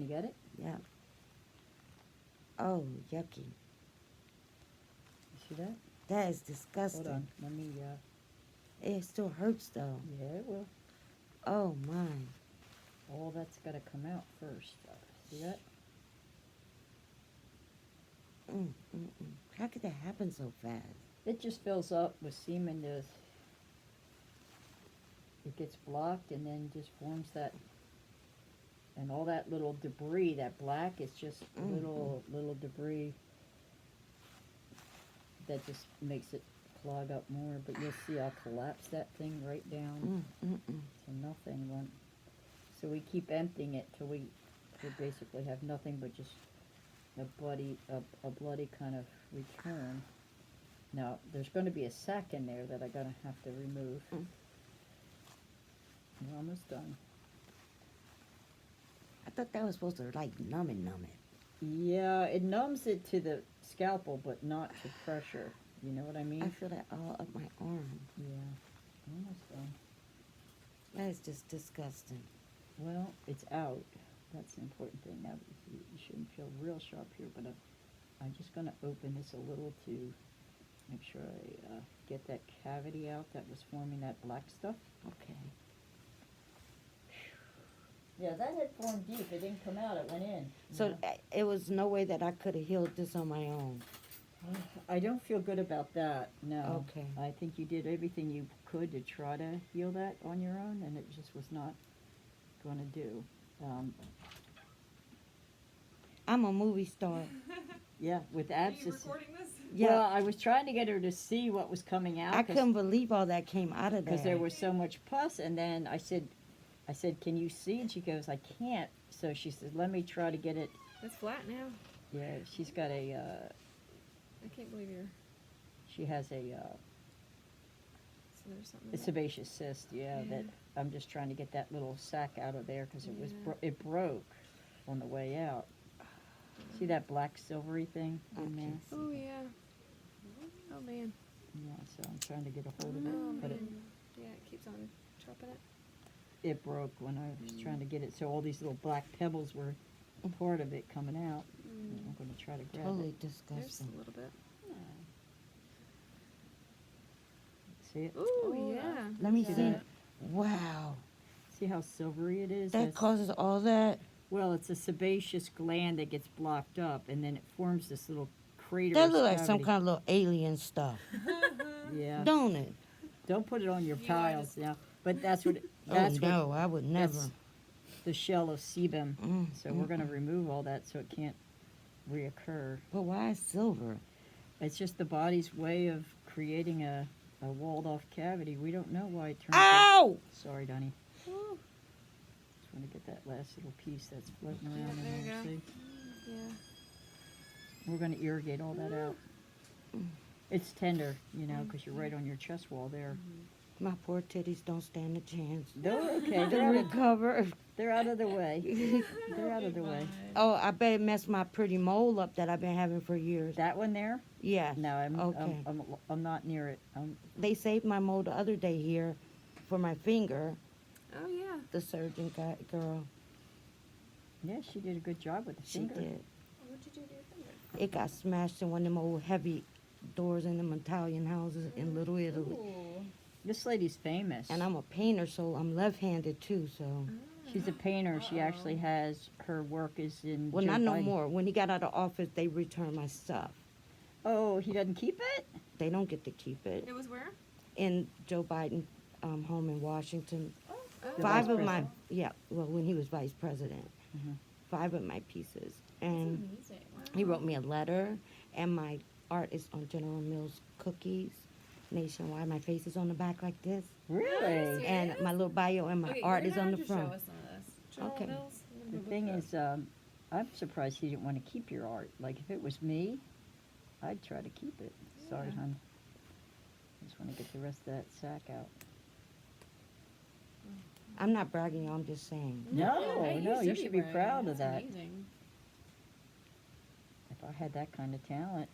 You get it? Yeah. Oh, yucky. You see that? That is disgusting. Hold on. Let me, It still hurts though. yeah, it will. Oh my. All that's got to come out first. See that? How could that happen so fast? It just fills up with semen. It gets blocked and then just forms that, and all that little debris, that black is just little debris that just makes it clog up more. But you'll see I'll collapse that thing right down to nothing. So we keep emptying it till we basically have nothing but just a bloody kind of return. Now there's going to be a sac in there that I'm going to have to remove. We're almost done. I thought that was supposed to like numb it. Yeah, it numbs it to the scalpel, but not to pressure. You know what I mean? I feel that all up my arm. Yeah, almost done. That is just disgusting. Well, it's out. That's the important thing. Now, you shouldn't feel real sharp here, but I'm just going to open this a little to make sure I get that cavity out that was forming that black stuff. Okay. Yeah, that had formed deep. It didn't come out. It went in. So it was no way that I could have healed this on my own. I don't feel good about that. No. Okay. I think you did everything you could to try to heal that on your own, and it just was not going to do. I'm a movie star. Yeah, with Are abscess. you recording this? Yeah. Well, I was trying to get her to see what was coming out. I couldn't believe all that came out of there. Because there was so much pus, and then I said, can you see? And she goes, I can't. So she said, let me try to get it. It's flat now. Yeah, she's got a, I can't believe you're. she has So there's something. a sebaceous cyst, yeah, that I'm just trying to get that little sac out of there because it broke on the way out. See that black silvery thing in there? Oh yeah. Oh man. Yeah, so I'm trying to get a hold of it, Oh but man. Yeah, it keeps on chopping it. it broke when I was trying to get it. So all these little black pebbles were part of it coming out. I'm going to try to grab Totally it. There's disgusting. a little bit. See it? Oh yeah. Let me See see. that? Wow. See how silvery it is? That causes all that? Well, it's a sebaceous gland that gets blocked up, and then it forms this little crater. That looks like some kind of little alien stuff. Yeah. Don't it? Don't put it on your You are piles just- now. But that's what. Oh That's no, what, I would never. that's the shell of sebum. So we're going to remove all that so it can't reoccur. But why silver? It's just the body's way of creating a walled-off cavity. We don't know why it turns. Ow! Sorry, Donnie. Ooh. Just want to get that last little piece that's floating around Yeah, in there you there. go. See? Yeah. We're going to irrigate all that out. It's tender, you know, because you're right on your chest wall there. My poor titties don't stand a chance. They're okay. To They're recover. out of the way. They're out of the way. Oh, I bet it messed my pretty mole up that I've been having for years. That one there? Yeah. No, Okay. I'm not near it. They saved my mole the other day here for my finger. Oh yeah. The surgeon girl. Yeah, she did a good job with the She finger. did. What'd you do to your finger? It got smashed in one of them old heavy doors in them Italian houses in Little Italy. Ooh. This lady's famous. And I'm a painter, so I'm left-handed too, so. She's a painter. She actually has, her work is in Well, Joe not no Biden. more. When he got out of office, they returned my stuff. Oh, he doesn't keep it? They don't get to keep it. It was where? In Joe Biden home in Washington. Oh. The Five vice of my, president. yeah, well, when he was vice president. Mhm. 5 of my pieces. And Amazing. Wow. he wrote me a letter, and my art is on General Mills cookies. Nationwide, my face is on the back like this. Really? And my little bio and my Okay, art you're is gonna on the have to front. Show us some of this. General Okay. Mills, I'm The gonna thing look is, I'm surprised he didn't want to keep your art. Like, if it was me, I'd try to keep it. Sorry, Yeah. hon. I just want to get the rest of that sack out. I'm not bragging, I'm just saying. No, Hey, no, you should be brave. proud of That's that. Amazing. If I had that kind of talent,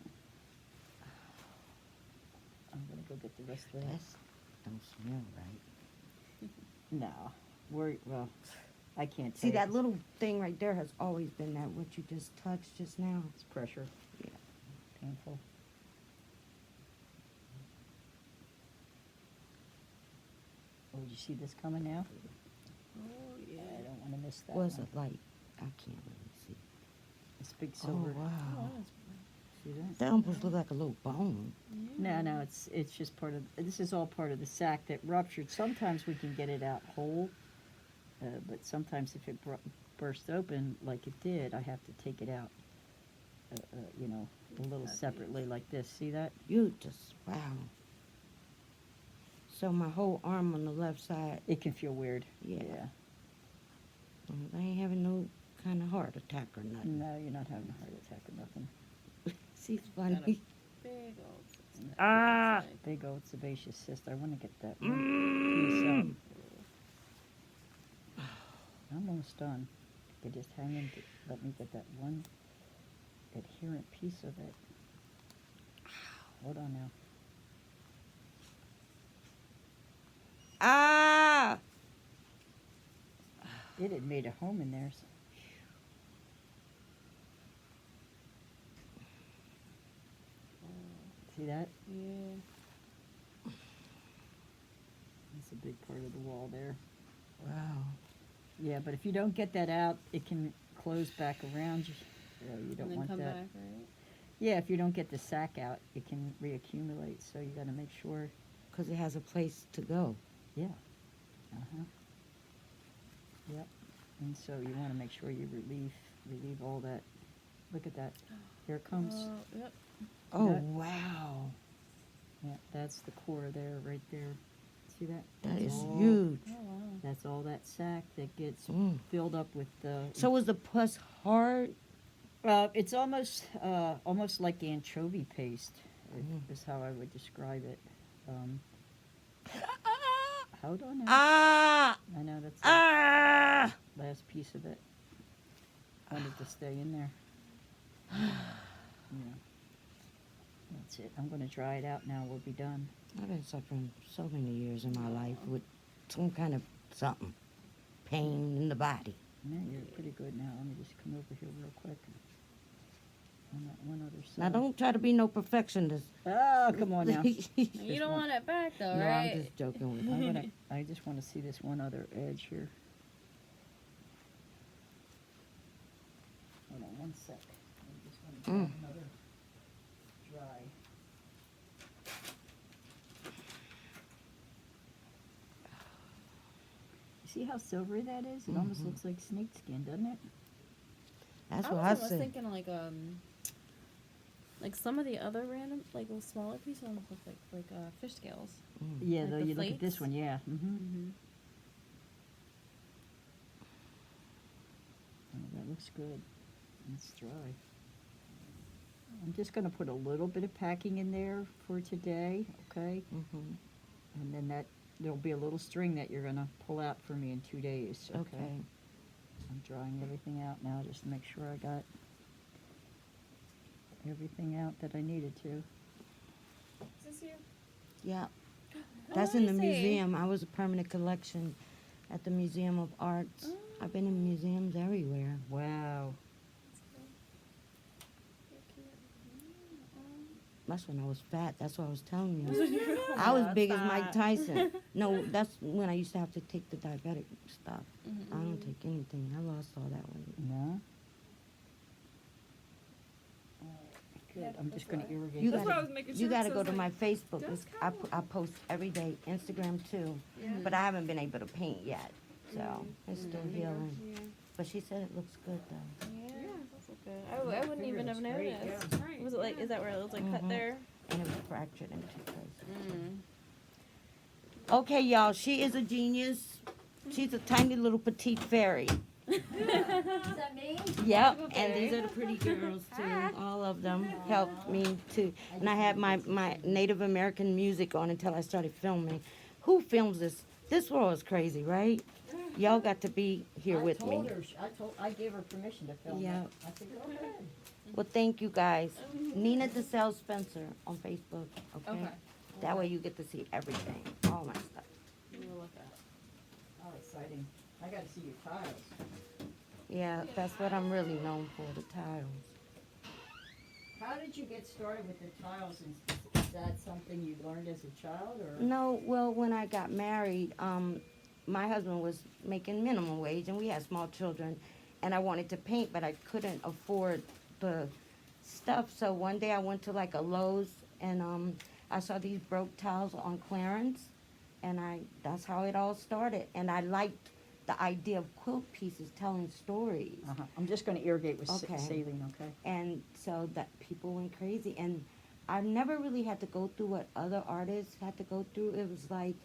I'm going to go get the rest of that. That don't smell right. No, well, I can't tell See, you. that little thing right there has always been that, what you just touched just now. It's pressure. Yeah. Painful. Oh, did you see this coming now? Oh yeah. I don't want to miss that What's one. it like? I can't really see. This big Oh, silver. wow. See that? That almost looks like a little bone. No, it's just part of. This is all part of the sac that ruptured. Sometimes we can get it out whole, but sometimes if it bursts open like it did, I have to take it out. You know, a little That'd be- separately like this. See that? You just, wow. So my whole arm on the left side, It can feel weird. yeah. I ain't having no kind of heart attack or nothing. No, you're not having a heart attack or nothing. She's funny. Big old. cyst. Ah! Like, Big old sebaceous cyst. I want to get that one Mm. piece out. I'm almost done. You just hang in. Let me get that one adherent piece of it. Hold on now. Ah! It had made a home in there. See that? yeah. That's a big part of the wall there. Wow. Yeah, but if you don't get that out, it can close back around you. You don't And then want come that. back, right? Yeah, if you don't get the sac out, it can reaccumulate. So you got to make sure. Because it has a place to go. Yeah. Uh huh. Yep. And so you want to make sure you relieve all that. Look at that. Here it comes. Yep. Oh, That- wow. Yeah, that's the core there, right there. See that? That That's is all- huge. Oh wow. That's all that sac that gets Mm. filled up with the. So is the pus hard? It's almost like anchovy paste, Mm. is how I would describe it. Hold on now. Ah! I know that's the Ah! last piece of it. Wanted to stay in there. Yeah. That's it. I'm going to dry it out now. We'll be done. I've been suffering so many years in my life with some kind of something. Pain in the body. Yeah, you're pretty good now. Let me just come over here real quick. On that one other side. Now, don't try to be no perfectionist. Oh, come on now. You don't want it back though, No, right? I'm just joking with you. I just want to see this one other edge here. Hold on one sec. I just want to grab another dry. You see how silvery that is? It almost Mhm. looks like snake skin, doesn't it? That's I what was I almost said. thinking like some of the other random like those smaller pieces almost look like fish scales. Mm. Yeah, Like though the you look at this flakes? one, yeah. Mm-hmm. Mm-hmm. Oh, that looks good. It's dry. I'm just going to put a little bit of packing in there for today, okay? Mhm. And then there'll be a little string that you're going to pull out for me in 2 days, okay? Okay. I'm drying everything out now just to make sure I got everything out that I needed to. Is this you? Yeah. Oh, That's I in the see. museum. I was a permanent collection at the Museum of Arts. Oh. I've been in museums everywhere. Wow. That's cool. You're cute. That's when I was fat. That's what I was telling you. I was big as Mike Tyson. No, that's when I used to have to take the diabetic stuff. I don't take anything. I lost all that weight. No? Good. Yeah, I'm that's just going to why. irrigate. You That's that. why I gotta, was making you sure, gotta 'cause I go was to my like, Facebook. "Does I post every day. Instagram too. Yeah. But I haven't been able to paint yet. So it's still Mhm. healing. Yeah. But she said it looks good though. Yeah. That's okay. I wouldn't figure even have it's great, noticed. yeah. Was it like? Is that where it was like Mhm. cut there? And it was fractured in 2 places. Mm. Okay, y'all, she is a genius. She's a tiny little petite fairy. Is that me? Yep, Okay. and these are the pretty girls too. All of them helped me too. And I had my Native American music on until I started filming. Who films this? This world is crazy, right? Y'all got to be here with me. I gave her permission to film Yeah. it. I said, go ahead. Well, thank you guys. Nina DeSalle Spencer on Facebook. Okay. Okay. That way you get to see everything, all my stuff. We will look at. Oh, exciting. I gotta see your tiles. Yeah, that's what I'm really known for, the tiles. How did you get started with the tiles? Is that something you learned as a child, or? No, well, when I got married, my husband was making minimum wage, and we had small children, and I wanted to paint, but I couldn't afford the stuff. So one day I went to like a Lowe's, and I saw these broke tiles on clearance, and that's how it all started. And I liked the idea of quilt pieces telling stories. Uh-huh. I'm just gonna irrigate with Okay. saline, okay? And so that people went crazy, and I never really had to go through what other artists had to go through. It was like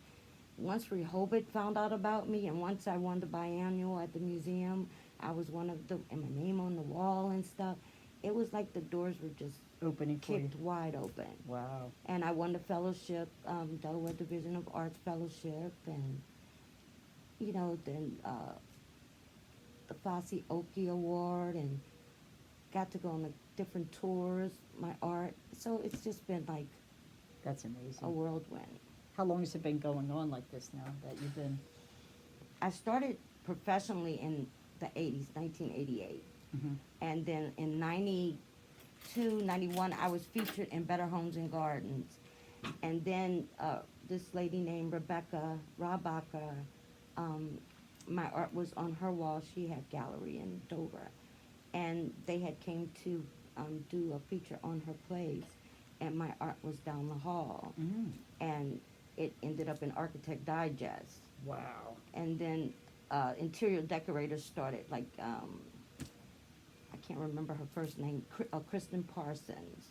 once Rehoboth found out about me, and once I won the biannual at the museum, I was one of the, and my name on the wall and stuff. It was like the doors were just Opening for you. kicked wide open. Wow. And I won the fellowship, Delaware Division of Arts Fellowship, and then the Fosse Oki Award, and got to go on the different tours, my art. So it's just been like That's a amazing. whirlwind. How long has it been going on like this now that you've been? I started professionally in the 80s, 1988. Mhm. And then in 92, 91, I was featured in Better Homes and Gardens. And then this lady named Rebecca Rabacher, my art was on her wall. She had gallery in Dover. And they had came to do a feature on her plays. And my art was down the hall. Mm. And it ended up in Architect Digest. Wow. And then interior decorators started, like, I can't remember her first name, Kristen Parsons.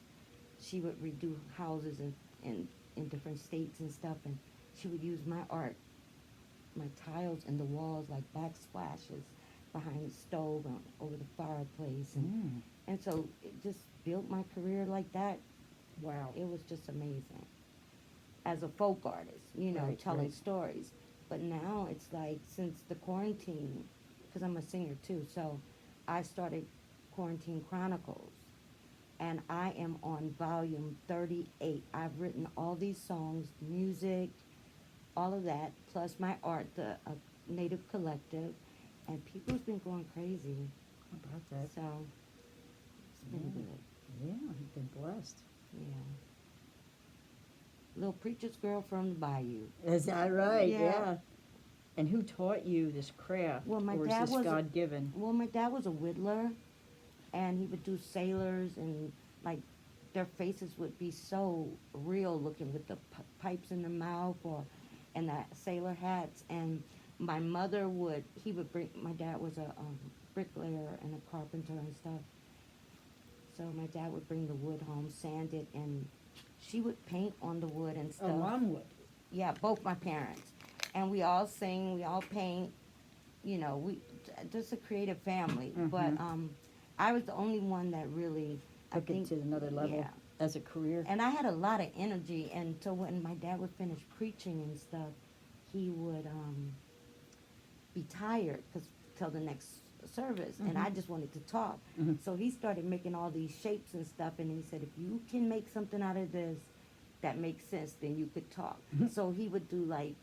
She would redo houses in different states and stuff, and she would use my art, my tiles in the walls, like backsplashes behind the stove and over the fireplace. And so it just built my career like that. Wow. It was just amazing. As a folk artist, Right, telling right. stories. But now it's like, since the quarantine, because I'm a singer too, so I started Quarantine Chronicles. And I am on volume 38. I've written all these songs, music, all of that, plus my art, the Native Collective. And people's been going crazy. How about that? So it's been Yeah. good. Yeah, you've been blessed. Yeah. Little preacher's girl from the bayou. Is that right? Yeah. Yeah. And who taught you this craft? Well, my or dad is this was God given? Well, my dad was a whittler, and he would do sailors, and like their faces would be so real looking with the pipes in the mouth and the sailor hats. And my mother he would bring, my dad was a bricklayer and a carpenter and stuff. So my dad would bring the wood home, sand it, and she would paint on the wood and stuff. Oh, Mom would. Yeah, both my parents. And we all sing, we all paint, just a creative family. But I was the only one that really, Took it to another level yeah. as a career. And I had a lot of energy, and so when my dad would finish preaching and stuff, he would be tired till the next service, and I just wanted to talk. So he started making all these shapes and stuff, and he said, if you can make something out of this that makes sense, then you could talk. So he would do like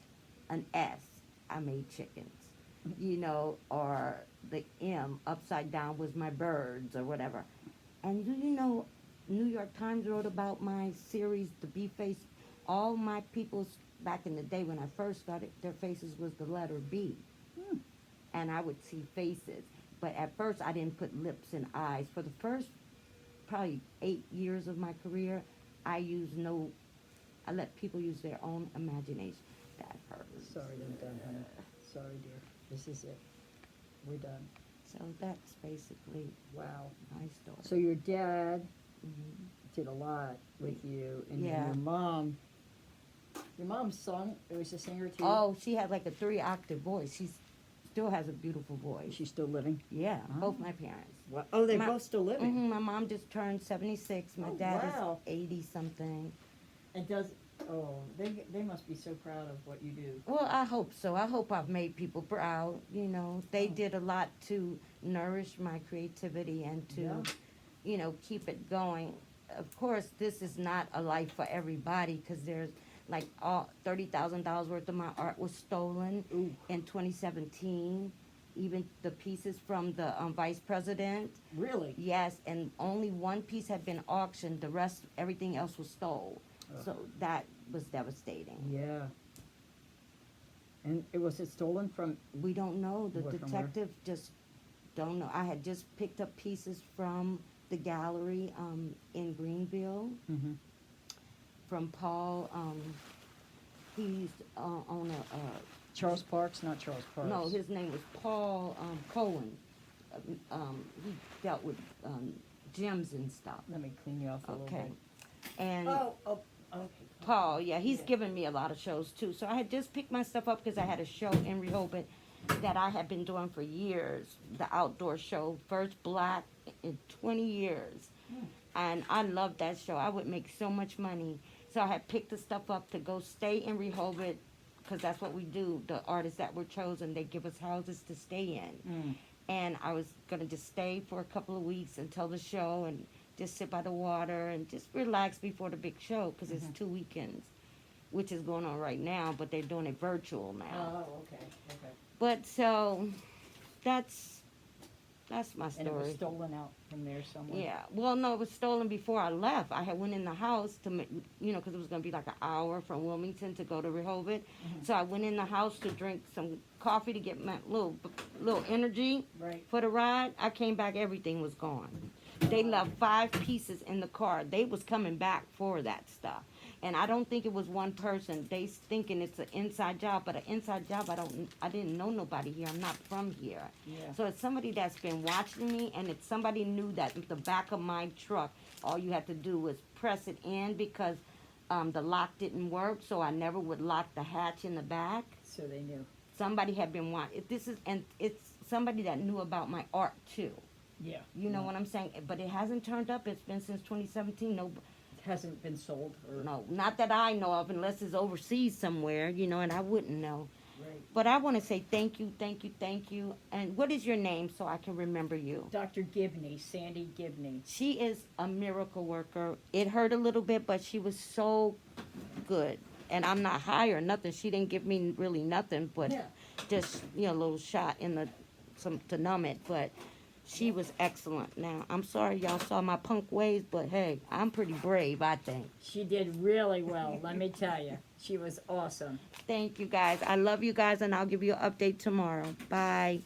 an S, I made chickens, or the M upside down was my birds or whatever. And do you know, New York Times wrote about my series, The Bee Face. All my people's, back in the day when I first started, their faces was the letter B. And I would see faces. But at first I didn't put lips and eyes. For the first probably 8 years of my career, I let people use their own imagination. That hurts. Sorry, I'm done, honey. Sorry, dear. This is it. We're done. So that's basically Wow. my story. So your dad Mhm. did a lot with you, and Yeah. then your mom sung, or was a singer too? Oh, she had like a 3-octave voice. She still has a beautiful voice. Is she still living? Yeah, Oh. both my parents. What? Oh, they're My- both still living. My mom just turned 76. My Oh, dad wow. is 80 something. And they must be so proud of what you do. Well, I hope so. I hope I've made people proud. They Oh. did a lot to nourish my creativity and to, Yeah. keep it going. Of course, this is not a life for everybody, because there's like all $30,000 worth of my art was stolen Ooh. in 2017. Even the pieces from the vice president. Really? Yes, and only one piece had been auctioned. The rest, everything else was stole. Ugh. So that was devastating. Yeah. And was it stolen from? We don't know. The What, from where? detective just don't know. I had just picked up pieces from the gallery in Greenville Mm-hmm. from Paul. He's on a Charles Parks, not Charles Parks. no, his name was Paul Cohen. He dealt with gems and stuff. Let me clean you off a little Okay, bit. and Okay. Paul, yeah, he's Yeah. given me a lot of shows too. So I had just picked my stuff up because I had a show in Rehoboth that I had been doing for years. The outdoor show, first black in 20 years. And I loved that show. I would make so much money. So I had picked the stuff up to go stay in Rehoboth because that's what we do. The artists that were chosen, they give us houses to stay in. Mm. And I was going to just stay for a couple of weeks until the show and just sit by the water and just relax before the big show because it's 2 weekends, which is going on right now, but they're doing it virtual now. Oh, okay. But so that's my And it was story. stolen out from there somewhere? Yeah. Well, no, it was stolen before I left. I had went in the house to, because it was going to be like an hour from Wilmington to go to Rehoboth. So I went in the house to drink some coffee to get my little energy Right. for the ride. I came back, everything was gone. They left 5 pieces in the car. They was coming back for that stuff. And I don't think it was one person. They thinking it's an inside job, but an inside job, I didn't know nobody here. I'm not from here. Yeah. So it's somebody that's been watching me, and it's somebody knew that the back of my truck, all you had to do was press it in because the lock didn't work, so I never would lock the hatch in the back. So they knew. Somebody had been watching. It's somebody that knew about my art too. Yeah. You know what I'm saying? But it hasn't turned up. It's been since 2017. No, It hasn't been sold or? no, not that I know of, unless it's overseas somewhere, and I wouldn't know. Right. But I want to say thank you, thank you, thank you. And what is your name so I can remember you? Dr. Gibney, Sandy Gibney. She is a miracle worker. It hurt a little bit, but she was so good. And I'm not high or nothing. She didn't give me really nothing, but Yeah. just, a little shot in to numb it. But she was excellent. Now, I'm sorry y'all saw my punk ways, but hey, I'm pretty brave, I think. She did really well, let me tell you. She was awesome. Thank you guys. I love you guys, and I'll give you an update tomorrow. Bye.